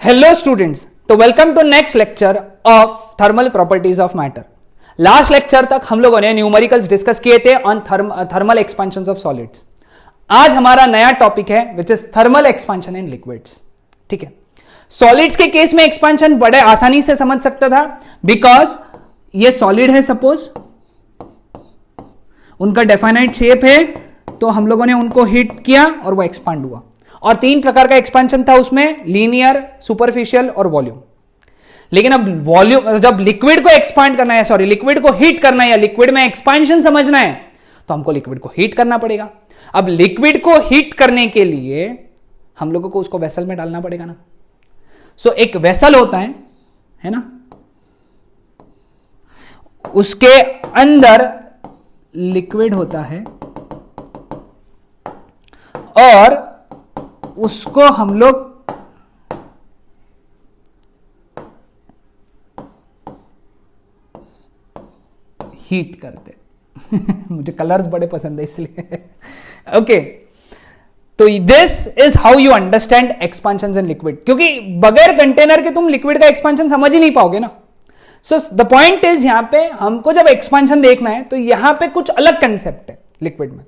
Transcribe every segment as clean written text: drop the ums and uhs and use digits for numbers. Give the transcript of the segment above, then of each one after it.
Hello students, तो welcome to next lecture of thermal properties of matter. Last lecture तक हम लोगों ने न्यूमेरिकल्स डिस्कस किए थे on thermal expansion of solids. आज हमारा नया टॉपिक है which is thermal expansion in liquids. ठीक है, सॉलिड्स के केस में एक्सपेंशन बड़े आसानी से समझ सकता था बिकॉज ये सॉलिड है, सपोज उनका डेफिनाइट शेप है, तो हम लोगों ने उनको हीट किया और वो एक्सपांड हुआ। और तीन प्रकार का एक्सपेंशन था उसमें, लीनियर, सुपरफिशियल और वॉल्यूम। लेकिन अब वॉल्यूम, जब लिक्विड को एक्सपांड करना है, सॉरी लिक्विड को हीट करना है या लिक्विड में एक्सपेंशन समझना है, तो हमको लिक्विड को हीट करना पड़ेगा। अब लिक्विड को हीट करने के लिए हम लोगों को उसको वेसल में डालना पड़ेगा ना। सो एक वेसल होता है ना, उसके अंदर लिक्विड होता है और उसको हम लोग हीट करते मुझे कलर्स बड़े पसंद है इसलिए ओके। तो this is how you understand expansion in liquid, क्योंकि बगैर कंटेनर के तुम लिक्विड का एक्सपेंशन समझ ही नहीं पाओगे ना। सो द पॉइंट इज, यहां पे हमको जब एक्सपेंशन देखना है तो यहां पे कुछ अलग कंसेप्ट है लिक्विड में।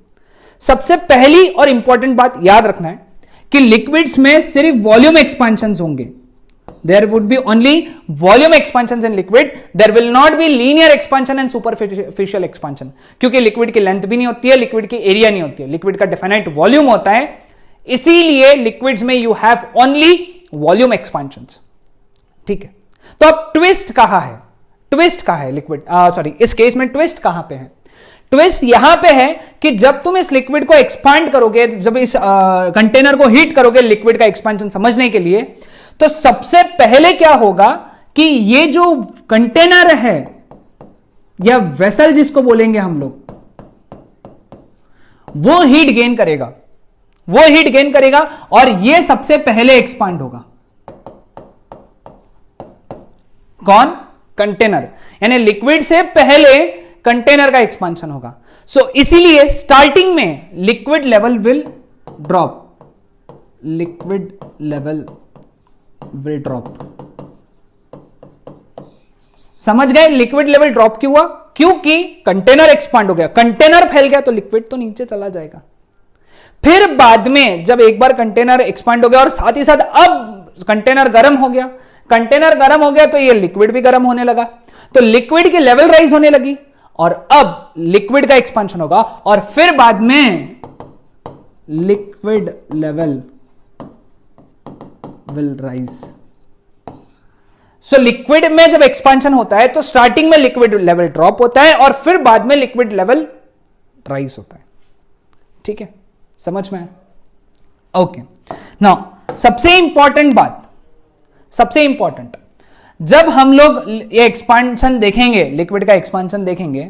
सबसे पहली और इंपॉर्टेंट बात याद रखना है कि लिक्विड्स में सिर्फ वॉल्यूम एक्सपेंशंस होंगे। There would be only volume expansions in liquid, there will not be linear expansion and superficial expansion, क्योंकि लिक्विड की लेंथ भी नहीं होती है, लिक्विड की एरिया नहीं होती है, लिक्विड का डेफिनाइट वॉल्यूम होता है। इसीलिए लिक्विड्स में you have only volume expansions. ठीक है, तो अब ट्विस्ट कहां है? ट्विस्ट कहां है लिक्विड, सॉरी इस केस में ट्विस्ट कहां पे है? ट्विस्ट यहां पे है कि जब तुम इस लिक्विड को एक्सपांड करोगे, जब इस कंटेनर को हीट करोगे लिक्विड का एक्सपेंशन समझने के लिए, तो सबसे पहले क्या होगा कि ये जो कंटेनर है या वेसल जिसको बोलेंगे हम लोग, वो हीट गेन करेगा, वो हीट गेन करेगा और ये सबसे पहले एक्सपांड होगा। कौन? कंटेनर, यानी लिक्विड से पहले कंटेनर का एक्सपेंशन होगा। सो इसीलिए स्टार्टिंग में liquid level will drop, liquid level will drop. समझ गए लिक्विड लेवल ड्रॉप क्यों हुआ? क्योंकि कंटेनर एक्सपांड हो गया, कंटेनर फैल गया तो लिक्विड तो नीचे चला जाएगा। फिर बाद में जब एक बार कंटेनर एक्सपांड हो गया और साथ ही साथ अब कंटेनर गर्म हो गया, कंटेनर गर्म हो गया तो ये लिक्विड भी गर्म होने लगा, तो लिक्विड की लेवल राइज होने लगी और अब लिक्विड का एक्सपेंशन होगा और फिर बाद में liquid level will rise. So liquid में जब एक्सपेंशन होता है तो स्टार्टिंग में लिक्विड लेवल ड्रॉप होता है और फिर बाद में लिक्विड लेवल राइज होता है। ठीक है, समझ में? ओके, नाउ सबसे इंपॉर्टेंट बात, सबसे इंपॉर्टेंट, जब हम लोग ये एक्सपेंशन देखेंगे, लिक्विड का एक्सपेंशन देखेंगे,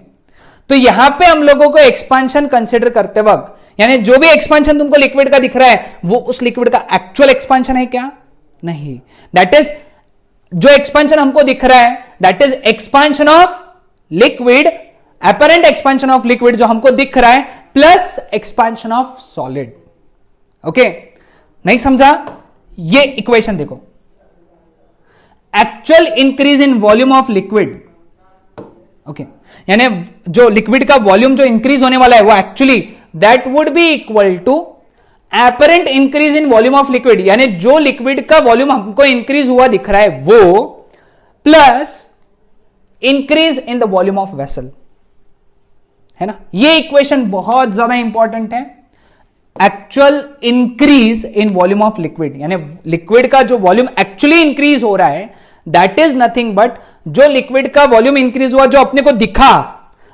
तो यहां पे हम लोगों को एक्सपेंशन कंसीडर करते वक्त, यानी जो भी एक्सपेंशन तुमको लिक्विड का दिख रहा है वो उस लिक्विड का एक्चुअल एक्सपेंशन है क्या? नहीं। दैट इज, जो एक्सपेंशन हमको दिख रहा है that is expansion of liquid, apparent expansion of liquid जो हमको दिख रहा है, plus expansion of solid. Okay, नहीं समझा? ये इक्वेशन देखो, actual increase in volume of liquid, okay, यानी जो लिक्विड का वॉल्यूम जो इंक्रीज होने वाला है वो actually that would be equal to apparent increase in volume of liquid, यानी जो लिक्विड का वॉल्यूम हमको इंक्रीज हुआ दिख रहा है वो, plus increase in the volume of vessel, है ना। ये इक्वेशन बहुत ज्यादा इंपॉर्टेंट है। Actual increase in volume of liquid, यानी लिक्विड का जो वॉल्यूम एक्चुअली इंक्रीज हो रहा है दैट इज नथिंग बट जो लिक्विड का वॉल्यूम इंक्रीज हुआ, जो अपने को दिखा,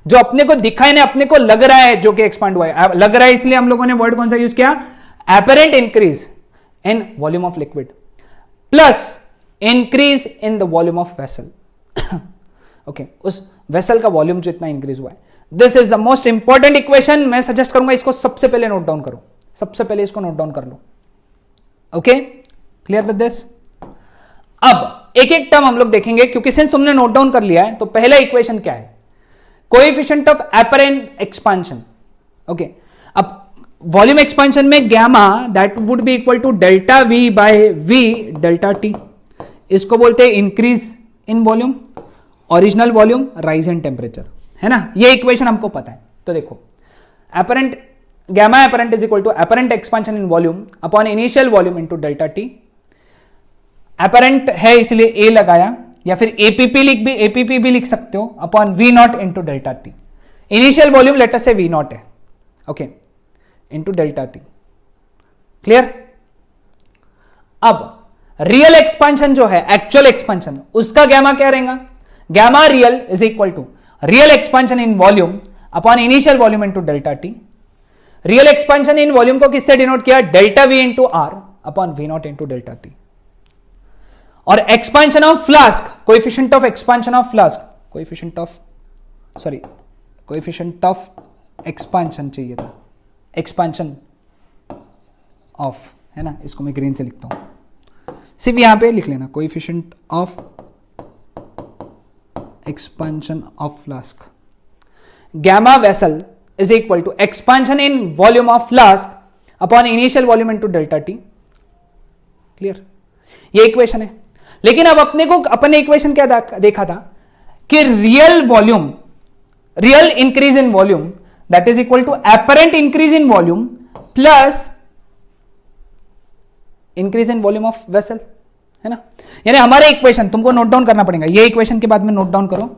जो अपने को दिखा यानी अपने को लग रहा है जो कि एक्सपांड हुआ है, लग रहा है इसलिए हम लोगों ने वर्ड कौन सा यूज किया? Apparent increase in volume of liquid plus increase in the volume of vessel. Okay, उस वेसल का वॉल्यूम जो इतना इंक्रीज हुआ है, this is the most important equation. मैं सजेस्ट करूंगा इसको सबसे पहले नोट डाउन करो, सबसे पहले इसको नोट डाउन कर लो। Okay, clear with this? अब एक एक टर्म हम लोग देखेंगे, क्योंकि सिंस तुमने नोट डाउन कर लिया है तो पहला इक्वेशन क्या है? Coefficient of apparent expansion. Okay, अब वॉल्यूम एक्सपेंशन में gamma that would be equal to delta V by V delta T, इसको बोलते हैं increase in volume, original volume rise in temperature, है ना। ये इक्वेशन हमको पता है। तो देखो apparent gamma apparent is equal to apparent expansion in volume upon initial volume into delta T. Apparent है इसलिए ए लगाया, या फिर एपीपी भी लिख सकते हो upon V naught into delta T. Initial volume later से वी नॉट है, okay, into delta T. Clear. अब रियल एक्सपांशन जो है, एक्चुअल एक्सपांशन, उसका गैमा क्या रहेगा? Gamma real is equal to real expansion in volume upon initial volume into delta T. Real expansion in volume को किससे denote किया? Delta V into R upon V naught into delta T. और expansion of flask, coefficient of expansion of flask, coefficient of expansion चाहिए था, expansion of, है ना, इसको मैं ग्रीन से लिखता हूं, सिर्फ यहां पे लिख लेना, coefficient of expansion of flask gamma vessel is equal to expansion in volume of flask upon initial volume into delta T. Clear. ये इक्वेशन है। लेकिन अब अपने इक्वेशन क्या देखा था कि real volume, real increase in volume that is equal to apparent increase in volume plus increase in volume of vessel, है ना। यानी हमारे इक्वेशन तुमको नोट डाउन करना पड़ेगा, ये इक्वेशन के बाद में नोट डाउन करो,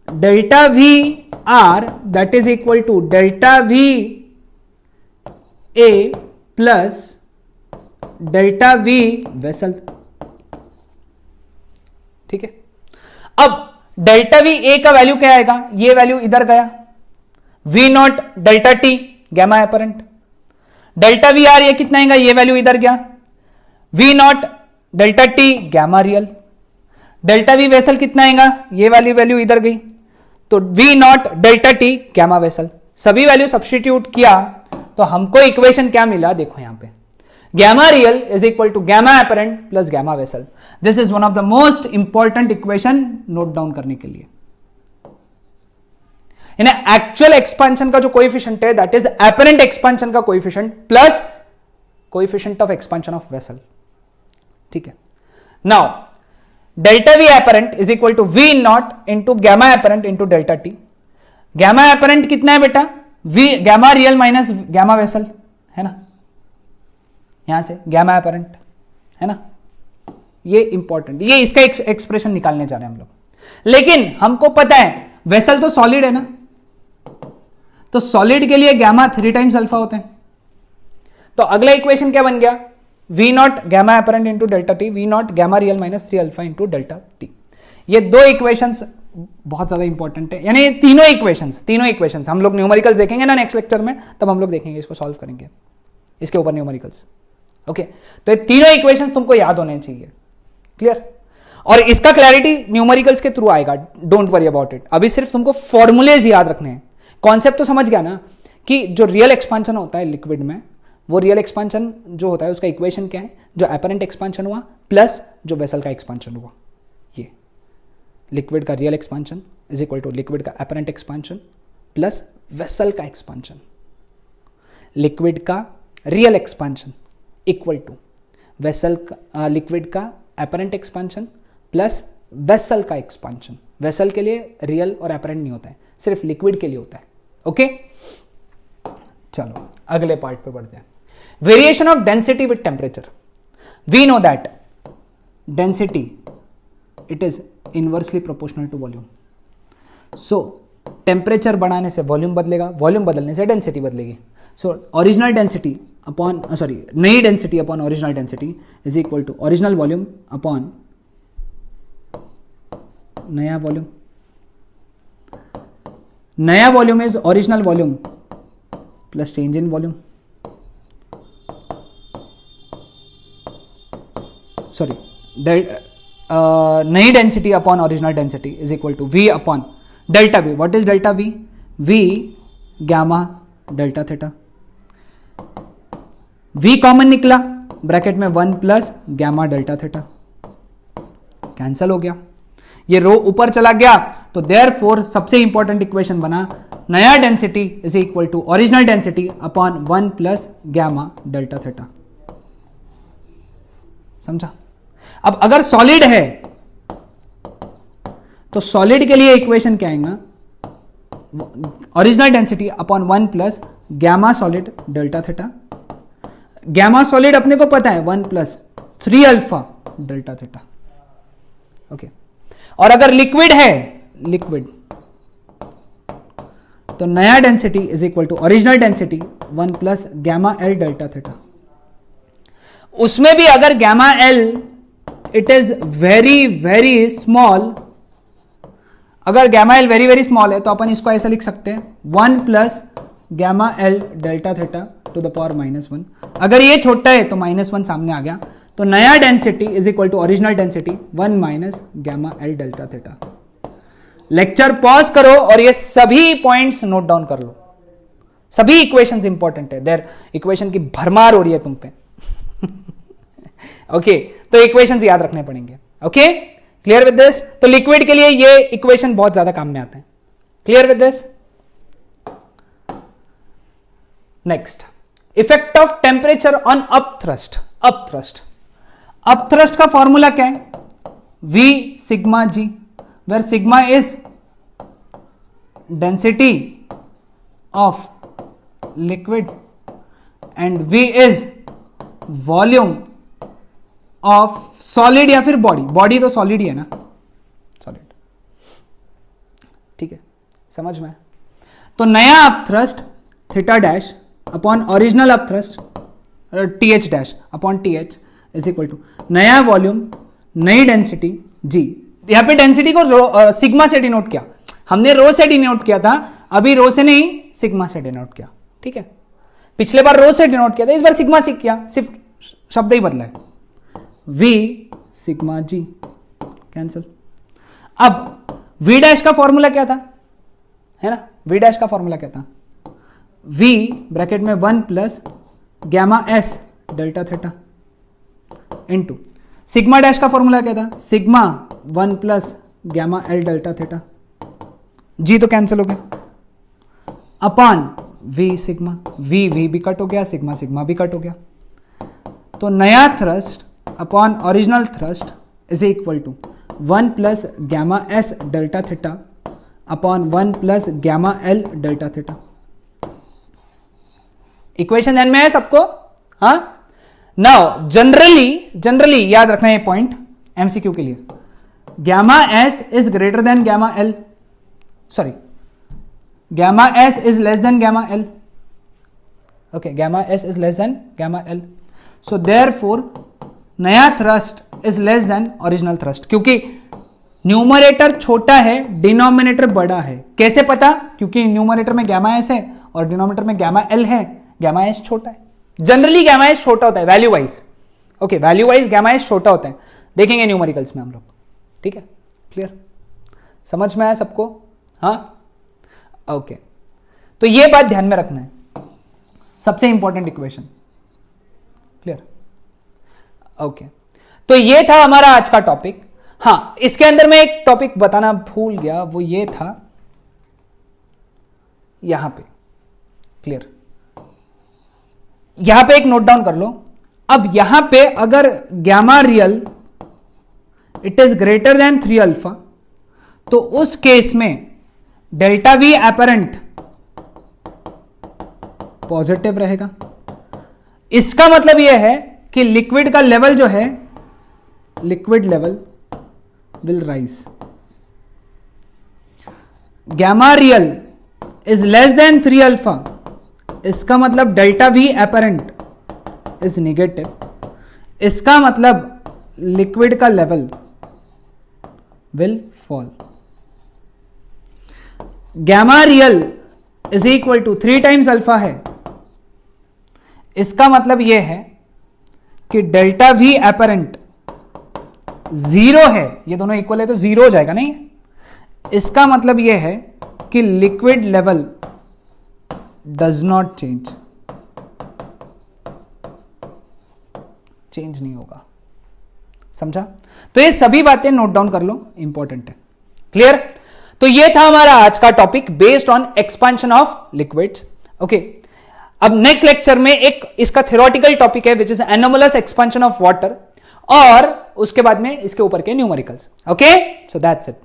delta V R that is equal to delta V A plus delta V vessel. ठीक है। अब डेल्टा वी ए का वैल्यू क्या आएगा? ये वैल्यू इधर गया, V naught delta T gamma apparent, delta V R ये कितना आएगा? ये वैल्यू इधर गया, V naught delta T gamma real, delta V vessel कितना आएगा? ये वाली वैल्यू इधर गई, तो V naught delta T gamma vessel. सभी वैल्यू सब्स्टिट्यूट किया तो हमको इक्वेशन क्या मिला? देखो यहां पे gamma real is equal to gamma apparent plus gamma vessel. This is one of the most important equation note down करने के लिए। एक्चुअल एक्सपांशन का जो कोएफिशिएंट है दैट इज एपरेंट एक्सपांशन का coefficient plus coefficient of expansion of vessel. ठीक है। Now delta V apparent is equal to V naught into gamma apparent into delta T. Gamma apparent कितना है बेटा? V gamma real minus gamma vessel, है ना, यहां से गैमा एपरेंट, है ना। ये इंपॉर्टेंट, ये इसका एक्सप्रेशन निकालने जा रहे हैं हम लोग। लेकिन हमको पता है वेसल तो सॉलिड है ना, तो सॉलिड के लिए गैमा 3 टाइम्स अल्फा होते हैं। तो अगला इक्वेशन क्या बन गया? V naught gamma apparent into delta T, V naught gamma real minus 3 alpha into delta T. ये दो इक्वेशंस बहुत ज्यादा इंपॉर्टेंट है। यानी तीनों इक्वेशंस हम लोग न्यूमेरिकल्स देखेंगे ना नेक्स्ट लेक्चर में, तब हम लोग देखेंगे, इसको सॉल्व करेंगे इसके ऊपर न्यूमेरिकल्स। ओके, तो ये तीनों इक्वेशंस तुमको याद होने चाहिए। क्लियर। और इसका क्लैरिटी न्यूमेरिकल्स के थ्रू आएगा, डोंट वरी अबाउट इट। अभी सिर्फ तुमको फॉर्मूलेज याद रखने हैं। कॉन्सेप्ट तो समझ गया ना कि जो रियल एक्सपांशन होता है लिक्विड में, वो रियल एक्सपांशन जो होता है उसका इक्वेशन क्या है? जो एपरेंट एक्सपांशन हुआ प्लस जो वेसल का एक्सपांशन हुआ। ये लिक्विड का real expansion is equal to liquid का एपरेंट एक्सपांशन प्लस वेसल का एक्सपांशन। लिक्विड का real expansion equal to vessel का लिक्विड का एपरेंट एक्सपांशन प्लस वेसल का एक्सपांशन। वेसल के लिए रियल और एपरेंट नहीं होता है, सिर्फ लिक्विड के लिए होता है। ओके, चलो अगले पार्ट पे बढ़ते हैं। Variation of density with temperature. We know that density it is inversely proportional to volume. So temperature बढ़ाने से वॉल्यूम बदलेगा, वॉल्यूम बदलने से डेंसिटी बदलेगी। सो ओरिजिनल डेंसिटी अपॉन नई density upon original density is equal to original volume upon नया volume. नया volume is original volume plus change in volume, sorry नई density upon original density is equal to V upon delta V. What is delta V? V gamma delta theta. V common निकला, bracket में 1 plus gamma delta theta, cancel हो गया, ये रो ऊपर चला गया। तो देयरफॉर सबसे इंपॉर्टेंट इक्वेशन बना नया density is equal to original density upon 1 plus gamma delta theta. समझा? अब अगर सॉलिड है तो सॉलिड के लिए इक्वेशन क्या आएगा, original density upon 1 plus gamma solid delta theta. Gamma solid अपने को पता है 1 plus 3 alpha delta theta. Okay, और अगर लिक्विड है, लिक्विड, तो नया density is equal to original density 1 plus gamma L delta theta. उसमें भी अगर gamma L it is very very small, अगर gamma L very very small है तो अपन इसको ऐसा लिख सकते हैं 1 plus gamma L delta theta to the power -1। अगर ये छोटा है तो -1 सामने आ गया, तो नया density is equal to original density 1 minus gamma L delta theta. Lecture pause करो और ये सभी पॉइंट्स नोट डाउन कर लो, सभी इक्वेशंस इंपॉर्टेंट है, देयर इक्वेशन की भरमार हो रही है तुम पे। ओके, तो इक्वेशंस याद रखने पड़ेंगे। Okay, clear with this? तो लिक्विड के लिए ये इक्वेशन बहुत ज्यादा काम में आते हैं। Clear with this? Next, effect of temperature on upthrust. Upthrust, upthrust का फॉर्मूला क्या है? V sigma G, where sigma is density of liquid and V is volume of solid या फिर बॉडी। बॉडी तो सॉलिड ही है ना, सॉलिड। ठीक है, समझ में? तो नया upthrust theta dash upon original upthrust TH dash upon TH is equal to नया वॉल्यूम, नई डेंसिटी G। यहां पे डेंसिटी को सिग्मा से डिनोट किया, हमने रो से डिनोट किया था, अभी रो से नहीं सिग्मा से डिनोट किया। ठीक है, पिछले बार रो से डिनोट किया था, इस बार सिग्मा से किया, सिर्फ शब्द ही बदला है। V sigma G cancel. अब V डैश का फॉर्मूला क्या था, है ना? V डैश का फॉर्मूला क्या था? V ब्रैकेट में 1 plus gamma S delta theta into sigma dash का फॉर्मूला क्या था? Sigma 1 plus gamma L delta theta. जी तो कैंसिल हो गया, अपॉन V सिग्मा। V भी कट हो गया, सिग्मा सिग्मा भी कट हो गया। तो नया thrust upon original thrust is equal to 1 plus gamma S delta theta upon 1 plus gamma L delta theta. Equation ध्यान में है सबको? हाँ, नाउ जनरली याद रखना है ये पॉइंट एमसीक्यू के लिए। Gamma S is greater than gamma L, sorry gamma S is less than gamma L. Okay, gamma S is less than gamma L, so therefore नया thrust is less than original thrust. क्योंकि numerator छोटा है, denominator बड़ा है। कैसे पता? क्योंकि numerator में गैमा एस है और डिनोमिनेटर में गैमा एल है, गैमा एस छोटा है। जनरली गैमा एस छोटा होता है value wise. Okay, value wise gamma S छोटा होता है, देखेंगे न्यूमेरिकल्स में हम लोग। ठीक है, क्लियर? समझ में आया सबको? हाँ, ओके। तो ये बात ध्यान में रखना है, सबसे इंपॉर्टेंट इक्वेशन। क्लियर? ओके, तो ये था हमारा आज का टॉपिक। हाँ, इसके अंदर मैं एक टॉपिक बताना भूल गया, वो ये था यहां पे। क्लियर? यहां पे एक नोट डाउन कर लो। अब यहां पे अगर gamma real it is greater than 3 alpha, तो उस केस में डेल्टा वी एपरेंट पॉजिटिव रहेगा। इसका मतलब यह है कि लिक्विड का लेवल जो है, liquid level will rise. Gamma real is less than 3 alpha, इसका मतलब delta V apparent is negative. इसका मतलब लिक्विड का level will fall. Gamma real is equal to 3 times alpha है, इसका मतलब यह है कि डेल्टा वी एपरेंट 0 है। ये दोनों इक्वल है तो 0 हो जाएगा, नहीं? इसका मतलब यह है कि liquid level does not change नहीं होगा। समझा? तो ये सभी बातें नोट डाउन कर लो, इंपॉर्टेंट है। क्लियर? तो ये था हमारा आज का topic based on expansion of liquids. Okay, अब नेक्स्ट लेक्चर में एक इसका थ्योरेटिकल टॉपिक है which is anomalous expansion of water, और उसके बाद में इसके ऊपर के numericals. Okay, so that's it.